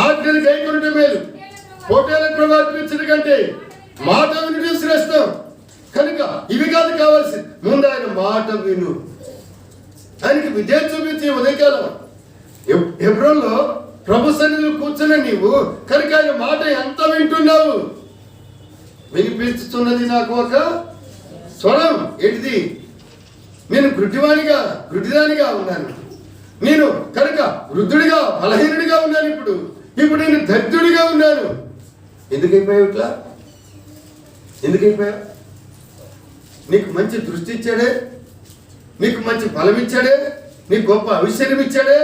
Speaker 1: ఆజ్ఞను గైకొనడం మేలు, పోటీలకు అర్పించడం కంటే మాట వినడం శ్రేష్టం. కనుక ఇవి కాదు కావాల్సింది, ముందు ఆయన మాట విను. ఆయనకి విజయం చూపించి ఉదయకాలం హెబ్రోన్లో ప్రభు సన్నిధిలో కూర్చున్న నీవు కనుక ఆయన మాట ఎంత వింటున్నావు? వినిపిస్తున్నది నాకు ఒక స్వరం. ఏంటిది? నేను గుడ్డిదానిగా ఉన్నాను. నేను కనుక వృద్ధుడిగా బలహీనుడిగా ఉన్నాను. ఇప్పుడు నేను దరిద్రుడిగా ఉన్నాను. ఎందుకైపోయావు ఇట్లా? ఎందుకైపోయావు? నీకు మంచి దృష్టి ఇచ్చాడే, నీకు మంచి బలం ఇచ్చాడే, నీకు గొప్ప ఐశ్వర్యం ఇచ్చాడే.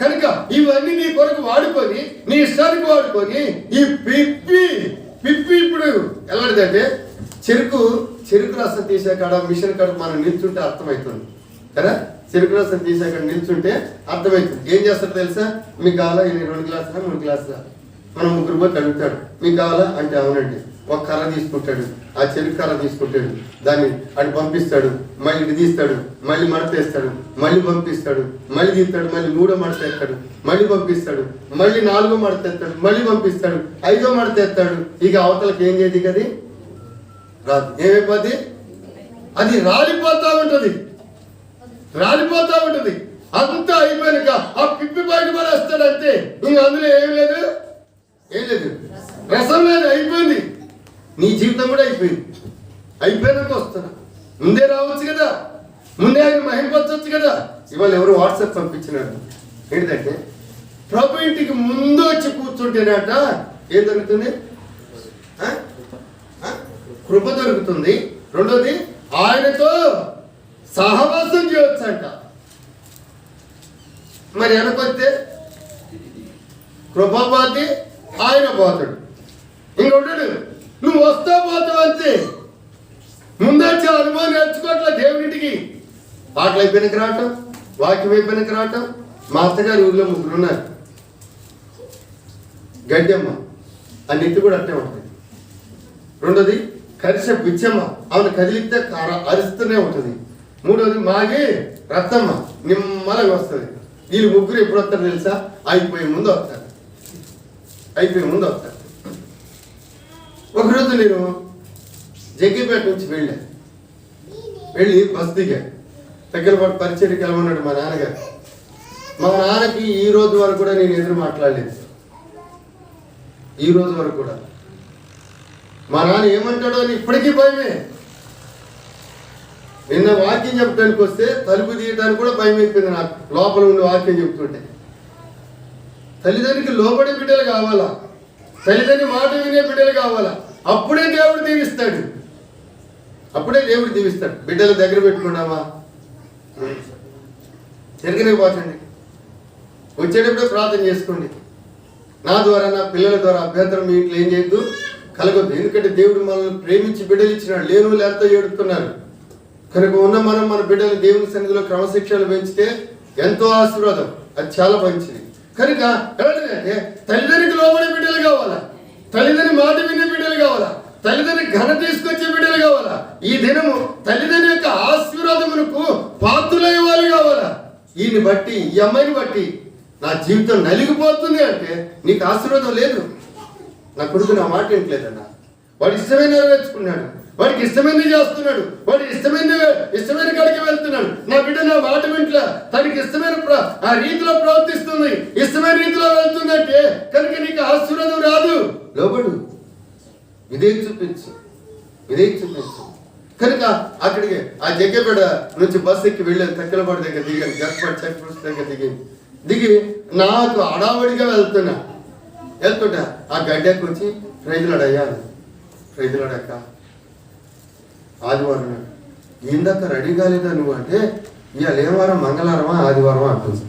Speaker 1: కనుక ఇవన్నీ నీ కొరకు వాడుకొని, నీ ఇష్టానికి వాడుకొని ఈ పిప్పి ఇప్పుడు ఎలాంటిదంటే చెరుకు రసం తీసే కాడ మిషన్ కాడ మనం నిల్చుంటే అర్థమవుతుంది కదా. చెరుకు రసం తీసే కాడ నిల్చుంటే అర్థమవుతుంది. ఏం చేస్తాడు తెలుసా? మీకు కావాలా? 2 గ్లాసులా 3 గ్లాసులా? మనం ముగ్గురు పోయి అడుగుతాడు, మీకు కావాలా అంటే అవునండి. ఒక కర్ర తీసుకుంటాడు, ఆ చెరుకు కర్ర తీసుకుంటాడు, దాన్ని అటు పంపిస్తాడు, మళ్ళీ ఇటు తీస్తాడు, మళ్ళీ మడతేస్తాడు, మళ్ళీ పంపిస్తాడు, మళ్ళీ తీస్తాడు, మళ్ళీ 3వ మడతేస్తాడు, మళ్ళీ పంపిస్తాడు, మళ్ళీ 4వ మడతేస్తాడు, మళ్ళీ పంపిస్తాడు, 5వ మడతేస్తాడు. ఇక అవతలకి ఏం చేయదు కది రాదు. ఏమైపోద్ది? అది రాలిపోతా ఉంటది. అంతా అయిపోయాక ఆ పిప్పి బయట పడేస్తాడు అంతే. ఇంకా అందులో ఏం లేదు, రసం లేదు, అయిపోయింది. నీ జీవితం కూడా అయిపోయినాక వస్తున్నా. ముందే రావచ్చు కదా, ముందే ఆయన మహిమపరచవచ్చు కదా. ఇవాళ ఎవరు వాట్సాప్ పంపించినారు ఏంటంటే ప్రభు ఇంటికి ముందు వచ్చి కూర్చుంటేనట ఏం దొరుకుతుంది? కృప దొరుకుతుంది. రెండోది ఆయనతో సహవాసం చేయొచ్చు అంట. మరి వెనకొస్తే కృపాపాతి ఆయన పోతాడు, ఇంకొకడు నువ్వు వస్తా పోతావు అంతే. ముందొచ్చే అనుభవం నేర్చుకోవట్లే దేవుడింటికి. పాటలు అయిపోయినాక రావటం, వాక్యం అయిపోయినాక రావటం. మా అత్తగారి ఊళ్ళో 3 ఉన్నారు. గడ్డమ్మ ఆ నెత్తి కూడా అట్టే ఉంటుంది. రెండోది కరిసే బిచ్చమ్మ, ఆమెను కదిలిస్తే అరుస్తూనే ఉంటుంది. మూడోది మాగి రత్తమ్మ నిమ్మలగా వస్తుంది. వీళ్ళు 3 ఎప్పుడు వస్తారు తెలుసా? అయిపోయే ముందు వస్తారు. ఒకరోజు నేను జగ్గిపేట నుంచి వెళ్ళి బస్ దిగా. దగ్గరపాటు పరిచయకి వెళ్ళమన్నాడు మా నాన్నగారు. మా నాన్నకి ఈ రోజు వరకు కూడా నేను ఎదురు మాట్లాడలేదు. ఈ రోజు వరకు కూడా మా నాన్న ఏమంటాడో అని ఇప్పటికీ భయమే. నిన్న వాక్యం చెప్పడానికి వస్తే తలుపు తీయడానికి కూడా భయం అయిపోయింది నాకు, లోపల ఉండి వాక్యం చెప్తుంటే. తల్లిదండ్రికి లోబడే బిడ్డలు కావాలా, తల్లిదండ్రి మాట వినే బిడ్డలు కావాలా. అప్పుడే దేవుడు దీవిస్తాడు. బిడ్డల దగ్గర పెట్టుకున్నామా? తిరగలేకపోతండి. వచ్చేటప్పుడే ప్రార్థన చేసుకోండి. నా ద్వారా, నా పిల్లల ద్వారా అభ్యంతరం మీ ఇంట్లో ఏం చేయొద్దు, కలగొద్దు. ఎందుకంటే దేవుడు మనల్ని ప్రేమించి బిడ్డలు ఇచ్చినాడు. లేని వాళ్ళు ఎంతో ఏడుతున్నారు. కనుక మన బిడ్డలు దేవుని సన్నిధిలో క్రమశిక్షణలు పెంచితే ఎంతో ఆశీర్వాదం. అది చాలా మంచిది. కనుక ఎవరంటే తల్లిదండ్రికి లోబడే బిడ్డలు కావాలా, తల్లిదండ్రి మాట వినే బిడ్డలు కావాలా, తల్లిదండ్రి ఘన తీసుకొచ్చే బిడ్డలు కావాలా. ఈ దినము తల్లిదండ్రి యొక్క ఆశీర్వాదమునకు పాత్రులయ్యే వాళ్ళు కావాలా. ఈయన్ని బట్టి, ఈ అమ్మాయిని బట్టి నా జీవితం నలిగిపోతుంది అంటే నీకు ఆశీర్వాదం లేదు. నా కొడుకు నా మాట వింటలేదన్నా, వాడు ఇష్టమైన నెరవేర్చుకున్నాడు, వాడికి ఇష్టమైనది చేస్తున్నాడు, వాడు ఇష్టమైన కాడికి వెళ్తున్నాడు. నా బిడ్డ నా మాట వింటలే, తనకి ఇష్టమైన ఆ రీతిలో ప్రవర్తిస్తుంది, ఇష్టమైన రీతిలో వెళ్తుందంటే కనుక నీకు ఆశీర్వాదం రాదు. లోబడు, విధేయత చూపించు. కనుక అక్కడికి ఆ జగ్గపేట నుంచి బస్సు ఎక్కి వెళ్ళాను. తక్కిలపాడు దగ్గర దిగాను, గర్భపాడు చెక్ పోస్ట్ దగ్గర దిగి నాకు అడావడిగా వెళ్తుంటా ఆ గడ్డకి వచ్చి ప్రైజులాడక్క ఆదివారం ఇందాక రెడీ కాలేదా నువ్వు అంటే ఇవాళ ఏ వారం, మంగళవారమా ఆదివారమా అంటుంది.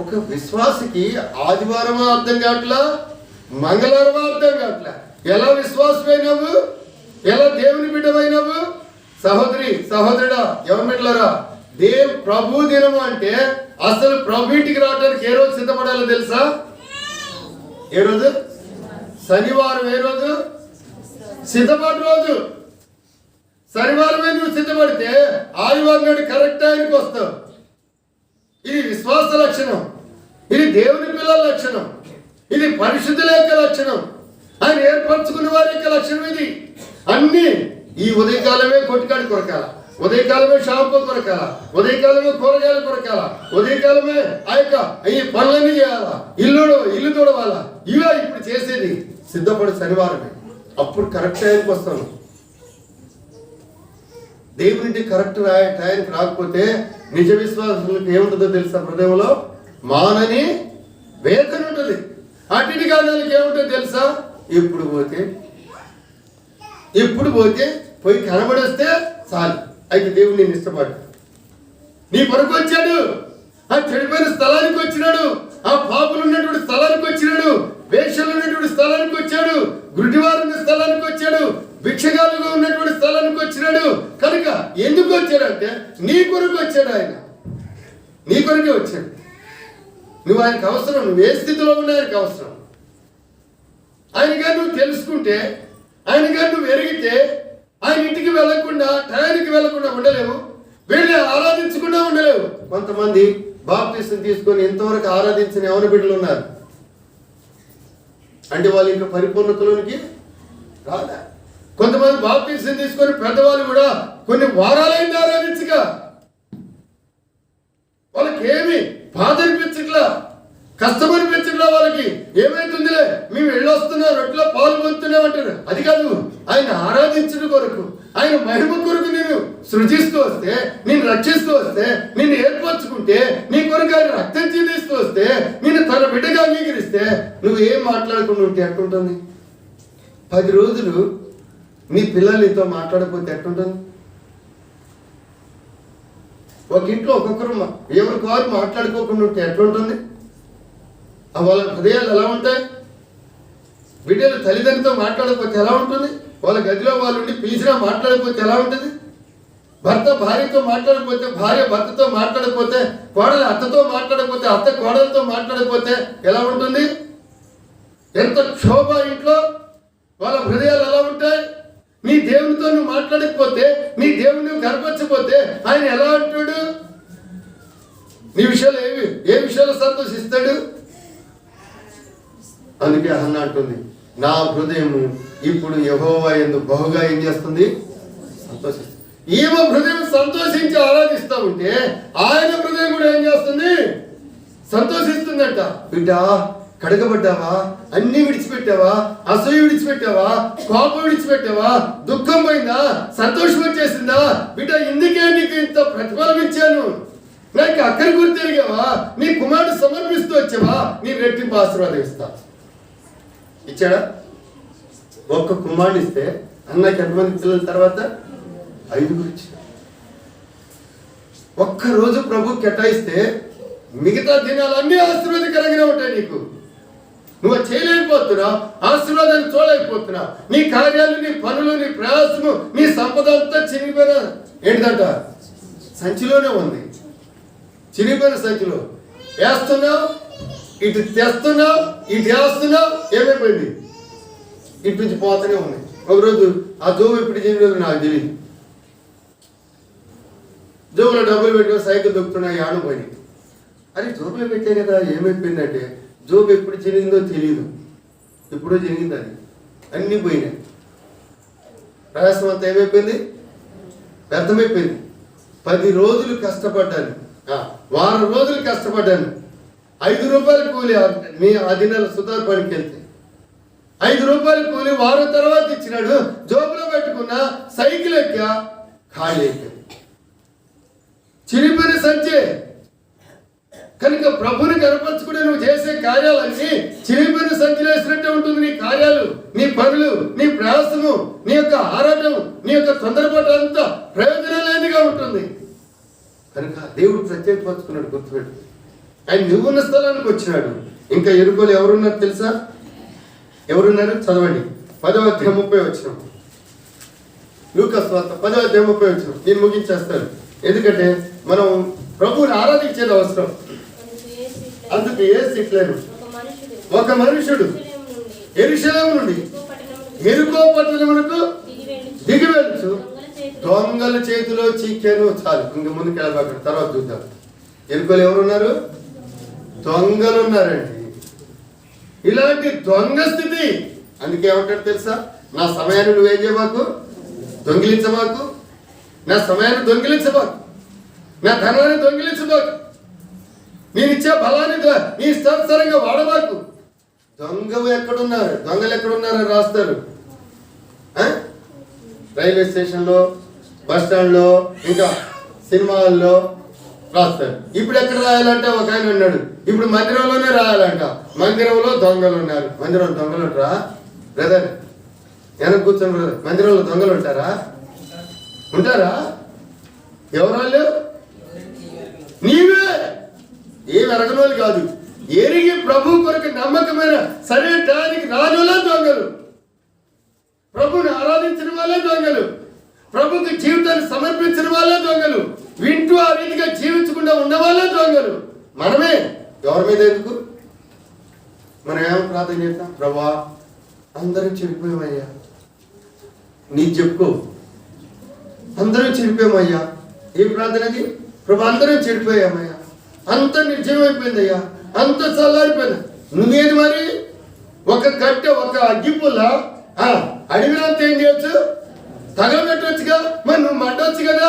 Speaker 1: ఒక విశ్వాసికి ఆదివారమా అర్థం కావట్లా, మంగళవారమా అర్థం కావట్లా. ఎలా విశ్వాసమైనవు, ఎలా దేవుని బిడ్డమైనవు? సహోదరి సహోదరుడా, ఎవరి బిడ్డలారా, ప్రభు దినము అంటే అసలు ప్రభు ఇంటికి రావడానికి ఏ రోజు సిద్ధపడాలో తెలుసా? ఏ రోజు? శనివారం. ఏ రోజు? సిద్ధపడి రోజు. శనివారమే నువ్వు సిద్ధపడితే ఆదివారం నాడు కరెక్ట్ టైంకి వస్తావు. ఇది విశ్వాస లక్షణం, ఇది దేవుని పిల్లల లక్షణం, ఇది పరిశుద్ధుల యొక్క లక్షణం, ఆయన ఏర్పరచుకున్న వారి యొక్క లక్షణం. ఇది అన్ని ఈ ఉదయకాలమే కొట్టుకాడి కొరకాల, ఉదయకాలమే షాంపూ కొరకాల, ఉదయకాలమే కూరగాయలు కొరకాల, ఉదయకాలమే ఆ యొక్క ఈ పనులన్నీ చేయాలా, ఇల్లు తోడవాలా. ఇవే ఇప్పుడు చేసేది. సిద్ధపడి శనివారమే, అప్పుడు కరెక్ట్ టైంకి వస్తాను. దేవునికి కరెక్ట్ టైంకి రాకపోతే నిజ విశ్వాసులకు ఏముంటుందో తెలుసా? హృదయంలో మానని వేదన ఉంటుంది. అటు కాదానికి ఏముంటుందో తెలుసా? ఎప్పుడు పోతే పోయి కనబడేస్తే చాలు, అయితే దేవుడు నేను ఇష్టపడ్డా. నీ కొరకు వచ్చాడు, ఆ చెడిపోయిన స్థలానికి వచ్చినాడు, ఆ పాపులు ఉన్నటువంటి స్థలానికి వచ్చినాడు, వేషలు ఉన్నటువంటి స్థలానికి వచ్చాడు, గుడ్డివారు ఉన్న స్థలానికి వచ్చాడు, భిక్షగాలుగా ఉన్నటువంటి స్థలానికి వచ్చినాడు. కనుక ఎందుకు వచ్చాడంటే నీ కొరకు వచ్చాడు. ఆయన నీ కొరకే వచ్చాడు. నువ్వు ఆయనకు అవసరం, నువ్వు ఏ స్థితిలో ఉన్నా ఆయనకు అవసరం. ఆయనగా నువ్వు తెలుసుకుంటే, ఆయనగా నువ్వు ఎరిగితే ఆయన ఇంటికి వెళ్లకుండా, టయానికి వెళ్లకుండా ఉండలేవు, వెళ్ళి ఆరాధించకుండా ఉండలేవు. కొంతమంది బాప్తిసం తీసుకొని ఎంతవరకు ఆరాధించిన యవన బిడ్డలు ఉన్నారు అంటే వాళ్ళు ఇంకా పరిపూర్ణతలోనికి రాలే. కొంతమంది బాప్తిసం తీసుకొని పెద్దవాళ్ళు కూడా కొన్ని వారాలైంది ఆరాధించగా, వాళ్ళకి ఏమి బాధ అనిపించట్లా, కష్టం అనిపించట్లా. వాళ్ళకి ఏమైతుందిలే, మేము వెళ్ళొస్తున్నాం, రొట్టెలో పాలు పొందుతున్నాం అంటారు. అది కాదు, ఆయన ఆరాధించడం కొరకు, ఆయన మహిమ కొరకు నేను సృజిస్తూ వస్తే, నేను రక్షిస్తూ వస్తే, నిన్ను ఏర్పరచుకుంటే, నీ కొరకు ఆయన రక్తం చెందిస్తూ వస్తే, నేను తన బిడ్డగా అంగీకరిస్తే, నువ్వు ఏం మాట్లాడకుండా ఉంటే ఎట్టుంటుంది? 10 రోజులు నీ పిల్లలు నీతో మాట్లాడకపోతే ఎట్టుంటుంది? ఒక ఇంట్లో ఒక్కొక్కరు ఎవరికి వారు మాట్లాడుకోకుండా ఉంటే ఎట్లుంటుంది? వాళ్ళ హృదయాలు ఎలా ఉంటాయి? బిడ్డలు తల్లిదండ్రులతో మాట్లాడకపోతే ఎలా ఉంటుంది? వాళ్ళ గదిలో వాళ్ళు ఉండి పిలిచినా మాట్లాడకపోతే ఎలా ఉంటుంది? భర్త భార్యతో మాట్లాడకపోతే, భార్య భర్తతో మాట్లాడకపోతే, కోడలు అత్తతో మాట్లాడకపోతే, అత్త కోడలతో మాట్లాడకపోతే ఎలా ఉంటుంది? ఎంత క్షోభ ఇంట్లో! వాళ్ళ హృదయాలు ఎలా ఉంటాయి? నీ దేవునితో నువ్వు మాట్లాడకపోతే, నీ దేవుని కనపరచకపోతే ఆయన ఎలా అంటాడు? నీ విషయాలు ఏ విషయాలు సంతోషిస్తాడు? అందుకే అన్న అంటుంది, నా హృదయము ఇప్పుడు యెహోవా యందు బహుగా ఏం చేస్తుంది? సంతోషిస్తుంది. ఈమె హృదయం సంతోషించి ఆరాధిస్తూ ఉంటే ఆయన హృదయం కూడా ఏం చేస్తుంది? సంతోషిస్తుందంట. బిడ్డ కడగబడ్డావా? అన్ని విడిచిపెట్టావా? అసూయ విడిచిపెట్టావా? కోపం విడిచిపెట్టావా? దుఃఖం పోయిందా? సంతోషం వచ్చేసిందా? బిడ్డ ఇందుకే నీకు ఇంత ప్రతిఫలం ఇచ్చాను, నాకు అక్కడి గురి తిరిగావా? నీ కుమారుడు సమర్పిస్తూ వచ్చావా? నీ రెట్టింపు ఆశీర్వాదం ఇస్తా. ఇచ్చాడా? ఒక్క కుమారుడు ఇస్తే అన్నకి ఎంతమంది పిల్లల తర్వాత 5 ఇచ్చాడు. ఒక్కరోజు ప్రభు కేటాయిస్తే మిగతా దినాలన్నీ ఆశీర్వాదకరంగానే ఉంటాయి. నీకు నువ్వు చేయలేకపోతున్నావు, ఆశీర్వాదాన్ని చూడలేకపోతున్నావు. నీ కార్యాలు, నీ పనులు, నీ ప్రయాసము, నీ సంపద అంతా చినిగిపోయిన ఏంటంట సంచిలోనే ఉంది. చినిగిపోయిన సంచిలో వేస్తున్నావు, ఇటు తెస్తున్నావు, ఇటు వేస్తున్నావు, ఏమైపోయింది? ఇటు నుంచి పోతూనే ఉంది. ఒకరోజు ఆ జోబు ఎప్పుడు చేయలేదు నాకు తెలియదు. జోబులో డబ్బులు పెట్టుకుని సైకిల్ దొక్కుతున్నాయి, ఆడిపోయినాయి. అరే జోబులో పెట్టే కదా, ఏమైపోయిందంటే జోబు ఎప్పుడు చిరిగిందో తెలియదు, ఎప్పుడో జరిగింది, అది అన్నీ పోయినాయి. ప్రయాసం అంతా ఏమైపోయింది? వ్యర్థమైపోయింది. 10 రోజులు కష్టపడ్డాను, వారం రోజులు కష్టపడ్డాను. 5 రూపాయలు కూలి మీ ఆ దినాల సుతార్ పనికి వెళ్తే 5 రూపాయలు కూలి వారం తర్వాత ఇచ్చినాడు. జోబులో పెట్టుకున్న సైకిల్ ఎక్కా, ఖాళీ అయిపోయింది, చిరిపోయిన సంచే. కనుక ప్రభుని కనపరచుకుని నువ్వు చేసే కార్యాలన్నీ చిరిపోయిన సంచిలో వేసినట్టే ఉంటుంది. నీ కార్యాలు, నీ పనులు, నీ ప్రయాసము, నీ యొక్క ఆరాటం, నీ యొక్క తొందరపాటు అంతా ప్రయోజనం లేనిగా ఉంటుంది. కనుక దేవుడు ప్రత్యేకపరచుకున్నాడు, గుర్తుపెట్టు. ఆయన నువ్వున్న స్థలానికి వచ్చినాడు. ఇంకా ఎరుకోలు ఎవరున్నారు తెలుసా? ఎవరున్నారు? చదవండి. 10:30 లూకా సువార్త 10:30 నేను ముగించేస్తాను, ఎందుకంటే మనం ప్రభువుని ఆరాధించేది అవసరం. అందుకు యేసు ఇట్లేను, ఒక మనుషుడు యెరూషలేము నుండి యెరికో పట్టణమునకు దిగి వెళ్ళుచు దొంగల చేతిలో చిక్కాను. చాలు, ఇంక ముందుకు వెళ్ళబాక, తర్వాత చూద్దాం. యెరికోలో ఎవరున్నారు? దొంగలు ఉన్నారండి. ఇలాంటి దొంగ స్థితి. అందుకే ఏమంటాడు తెలుసా? నా సమయాన్ని నువ్వేం చేయబాకు, దొంగిలించబాకు. నా సమయాన్ని దొంగిలించబాకు, నా ధనాన్ని దొంగిలించబాకు, నేను ఇచ్చే బలాన్ని నీ ఇష్టానుసారంగా వాడబాకు. దొంగలు ఎక్కడున్నారు రాస్తారు. రైల్వే స్టేషన్లో, బస్ స్టాండ్లో, ఇంకా సినిమా హాల్లో రాస్తారు. ఇప్పుడు ఎక్కడ రాయాలంటే ఒక ఆయన ఉన్నాడు, ఇప్పుడు మందిరంలోనే రాయాలంట. మందిరంలో దొంగలు ఉన్నారు. మందిరంలో దొంగలు ఉంటారా బ్రదర్? వెనక కూర్చొని బ్రదర్, మందిరంలో దొంగలు ఉంటారా? ఎవరు వాళ్ళు? నీవే. ఏమి ఎరగని వాళ్ళు కాదు, ఎరిగి ప్రభు కొరకు నమ్మకమైన సరైన టయానికి రాజులే దొంగలు. ప్రభుని ఆరాధించిన వాళ్ళే దొంగలు. ప్రభుకి జీవితాన్ని సమర్పించిన వాళ్ళే దొంగలు. వింటూ ఆ రీతిగా జీవించకుండా ఉన్న వాళ్ళే దొంగలు. మనమే. ఎవరి మీద ఎందుకు? మనం ఏమో ప్రార్థన చేస్తాం, ప్రభా అందరం చెడిపోయామయ్యా, నీకు చెప్పుకో, అందరం చెడిపోయామయ్యా. ఏ ప్రార్థన అది? ప్రభా అందరం చెడిపోయామయ్యా, అంత నిర్జయమైపోయిందయ్యా, అంత చల్లారిపోయింది. నువ్వేది మరి? ఒక కట్టె, ఒక అగ్గిపుల్ల అడిగినంత ఏం చేయొచ్చు? తగలబెట్టొచ్చుగా. మరి నువ్వు మంటొచ్చు కదా.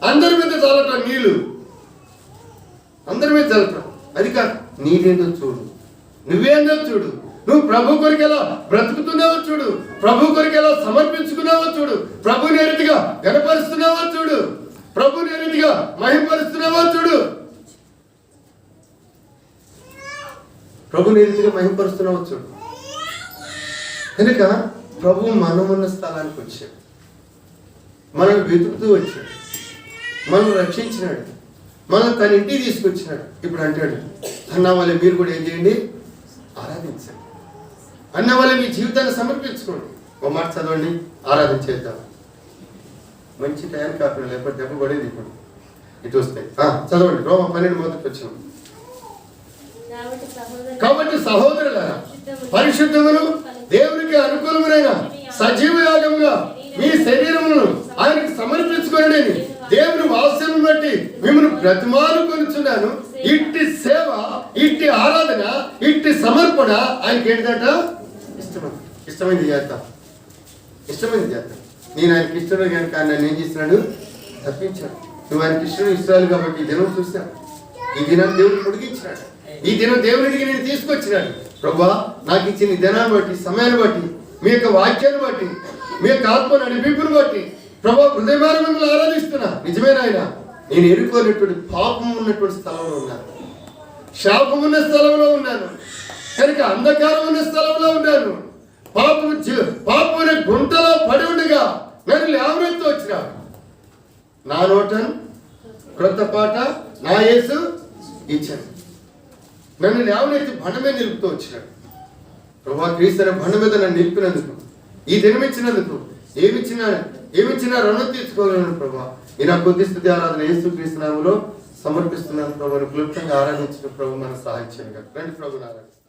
Speaker 1: అందరి మీద చల్లటం నీళ్ళు, అందరి మీద చల్లటం. అది కాదు, నీదేందో చూడు, నువ్వేందో చూడు. నువ్వు ప్రభు కొరికి ఎలా బ్రతుకుతున్నావో చూడు, ప్రభు కొరికి ఎలా సమర్పించుకున్నావో చూడు, ప్రభుని ఏ రీతిగా గణపరుస్తున్నావో చూడు, ప్రభుని ఏ రీతిగా మహిమపరుస్తున్నావో చూడు, ప్రభుని ఏ రీతిగా మహిమపరుస్తున్నావో చూడు. కనుక ప్రభు మనమున్న స్థలానికి వచ్చాడు, మనల్ని వెతుకుతూ వచ్చాడు, మనల్ని రక్షించినాడు, మనల్ని తన ఇంటికి తీసుకొచ్చినాడు. ఇప్పుడు అంటాడు, అన్న వాళ్ళ మీరు కూడా ఏం చేయండి? ఆరాధించండి. అన్న వాళ్ళ మీ జీవితాన్ని సమర్పించుకోండి. ఒక మాట చదవండి, ఆరాధన చేద్దాం. మంచి టైం కాకుండా, లేకపోతే దెబ్బ పడేది. ఇప్పుడు ఇటు వస్తాయి. చదవండి, రోమ 12 వచ్చినాం. కాబట్టి సహోదరులారా, పరిశుద్ధమును దేవునికి అనుకూలమైన సజీవ యాగముగా మీ శరీరమును ఆయనకి సమర్పించుకోండి. దేవుని వాక్యం బట్టి మిమ్మల్ని బ్రతిమాలుకొనుచున్నాను. ఇట్టి సేవ, ఇట్టి ఆరాధన, ఇట్టి సమర్పణ ఆయనకి ఏంటంట? ఇష్టమైంది చేద్దాం. నేను ఆయనకి ఇష్టమే కనుక నన్ను ఏం చేస్తున్నాడు? తప్పించాడు. నువ్వు ఆయనకి ఇష్టాలు కాబట్టి ఈ దినం చూశాను. ఈ దినం దేవుడు పొడిగించినాడు. ఈ దినం దేవునికి నేను తీసుకొచ్చినాడు. ప్రభువా, నాకు ఇచ్చిన ఈ దినాన్ని బట్టి, సమయాన్ని బట్టి, మీ యొక్క వాక్యాన్ని బట్టి, మీ యొక్క ఆత్మ నడిపింపును బట్టి ప్రభా హృదయమాన మిమ్మల్ని ఆరాధిస్తున్నా. నిజమేనాయన, నేను ఎరుకోనటువంటి పాపం ఉన్నటువంటి స్థలంలో ఉన్నాను, శాపం ఉన్న స్థలంలో ఉన్నాను, కనుక అంధకారం ఉన్న స్థలంలో ఉన్నాను. పాపం గుంటలో పడి ఉండగా నన్ను లేవనెత్తు వచ్చినా. నా నోటను క్రొత్త పాట నా యేసు ఇచ్చాను. నన్ను లేవనెత్తి బండ మీద నిలుపుతూ వచ్చినాడు. ప్రభా క్రీస్తు అనే బండ మీద నన్ను నిలిపినందుకు, ఈ దినం ఇచ్చినందుకు, ఏమిచ్చినా రుణం తీర్చుకోగలను ప్రభా. ఈ నా కొద్ది స్థుతి ఆరాధన యేసు క్రీస్తు నామములో సమర్పిస్తున్నాను ప్రభు. క్లుప్తంగా ఆరాధించిన ప్రభు మన సహాయం చేయగలరు. రండి ప్రభుని ఆరాధిస్తాం.